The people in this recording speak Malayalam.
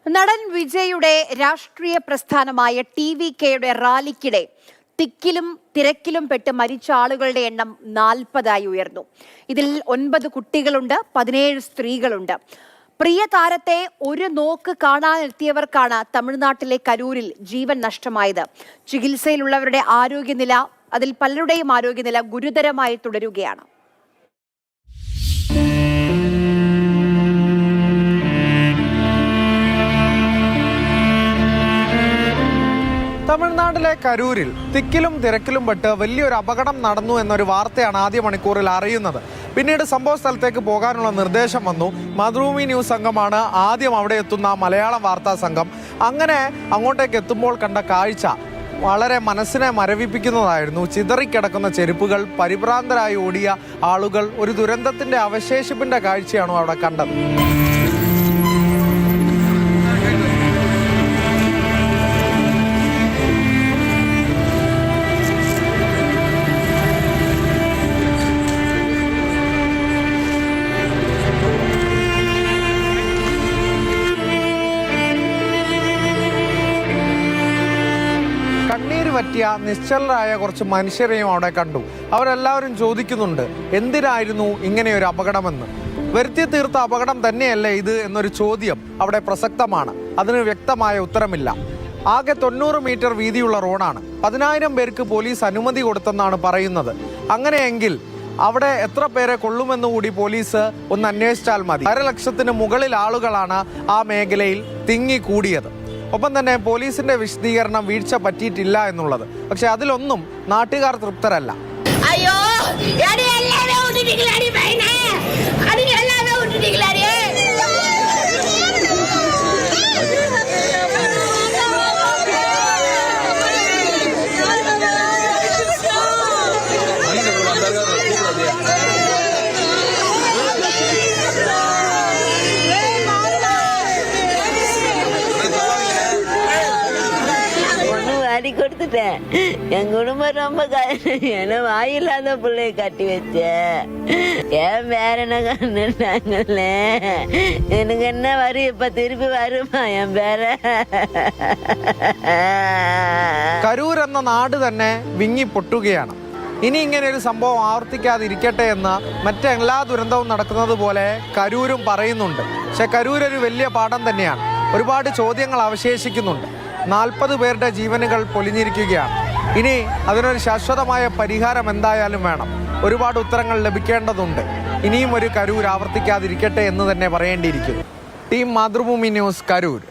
നടൻ വിജയുടെ രാഷ്ട്രീയ പ്രസ്ഥാനമായ TVKയുടെ റാലിക്കിടെ തിക്കിലും തിരക്കിലും പെട്ട് മരിച്ച ആളുകളുടെ എണ്ണം 40 ഉയർന്നു. ഇതിൽ 9 കുട്ടികളുണ്ട്, 17 സ്ത്രീകളുണ്ട്. പ്രിയ താരത്തെ ഒരു നോക്ക് കാണാനെത്തിയവർക്കാണ് തമിഴ്നാട്ടിലെ കരൂരിൽ ജീവൻ നഷ്ടമായത്. ചികിത്സയിലുള്ളവരുടെ ആരോഗ്യനില, അതിൽ പലരുടെയും ആരോഗ്യനില ഗുരുതരമായി തുടരുകയാണ്. തമിഴ്നാട്ടിലെ കരൂരിൽ തിക്കിലും തിരക്കിലും പെട്ട് വലിയൊരു അപകടം നടന്നു എന്നൊരു വാർത്തയാണ് ആദ്യ മണിക്കൂറിൽ അറിയുന്നത്. പിന്നീട് സംഭവ സ്ഥലത്തേക്ക് പോകാനുള്ള നിർദ്ദേശം വന്നു. മാതൃഭൂമി ന്യൂസ് സംഘമാണ് ആദ്യം അവിടെ എത്തുന്ന മലയാളം വാർത്താ സംഘം. അങ്ങനെ അങ്ങോട്ടേക്ക് എത്തുമ്പോൾ കണ്ട കാഴ്ച വളരെ മനസ്സിനെ മരവിപ്പിക്കുന്നതായിരുന്നു. ചിതറിക്കിടക്കുന്ന ചെരുപ്പുകൾ, പരിഭ്രാന്തരായി ഓടിയ ആളുകൾ, ഒരു ദുരന്തത്തിന്റെ അവശേഷിപ്പിന്റെ കാഴ്ചയാണ് അവിടെ കണ്ടത്. കണ്ണീര് പറ്റിയ നിശ്ചലരായ കുറച്ച് മനുഷ്യരെയും അവിടെ കണ്ടു. അവരെല്ലാവരും ചോദിക്കുന്നുണ്ട്, എന്തിനായിരുന്നു ഇങ്ങനെയൊരു അപകടമെന്ന്. വരുത്തി തീർത്ത അപകടം തന്നെയല്ലേ ഇത് എന്നൊരു ചോദ്യം അവിടെ പ്രസക്തമാണ്. അതിന് വ്യക്തമായ ഉത്തരമില്ല. ആകെ 90 മീറ്റർ വീതിയുള്ള റോഡാണ്. 10,000 പേർക്ക് പോലീസ് അനുമതി കൊടുത്തെന്നാണ് പറയുന്നത്. അങ്ങനെയെങ്കിൽ അവിടെ എത്ര പേരെ കൊള്ളുമെന്നുകൂടി പോലീസ് ഒന്ന് അന്വേഷിച്ചാൽ മതി. 1.5 ലക്ഷത്തിന് മുകളിൽ ആളുകളാണ് ആ മേഖലയിൽ തിങ്ങിക്കൂടിയത്. ഒപ്പം തന്നെ പോലീസിന്റെ വിശദീകരണം വീഴ്ച പറ്റിയിട്ടില്ല എന്നുള്ളത്. പക്ഷെ അതിലൊന്നും നാട്ടുകാർ തൃപ്തരല്ല. അയ്യോ கொடுத்துட்டேன். என் குடும்பம் ரொம்ப ஏன்னா வாயில்லாத பிள்ளைய கட்டி வச்சேன். ஏன் வேற என்ன கண்டுட்டாங்கல்ல, எனக்கு என்ன வரும் இப்ப திருப்பி வருமா என் பேர. കരൂർ എന്ന നാട് തന്നെ വിങ്ങി പൊട്ടുകയാണ്. ഇനി ഇങ്ങനെ ഒരു സംഭവം ആവർത്തിക്കാതിരിക്കട്ടെ എന്ന് മറ്റെല്ലാ ദുരന്തവും നടക്കുന്നത് പോലെ കരൂരും പറയുന്നുണ്ട്. പക്ഷെ കരൂർ ഒരു വലിയ പാഠം തന്നെയാണ്. ഒരുപാട് ചോദ്യങ്ങൾ അവശേഷിക്കുന്നുണ്ട്. 40 പേരുടെ ജീവനുകൾ പൊലിഞ്ഞിരിക്കുകയാണ്. ഇനി അതിനൊരു ശാശ്വതമായ പരിഹാരം എന്തായാലും വേണം. ഒരുപാട് ഉത്തരങ്ങൾ ലഭിക്കേണ്ടതുണ്ട്. ഇനിയും ഒരു കരൂർ ആവർത്തിക്കാതിരിക്കട്ടെ എന്ന് തന്നെ പറയേണ്ടിയിരിക്കുന്നു. Team Mathrubhumi news, Karur.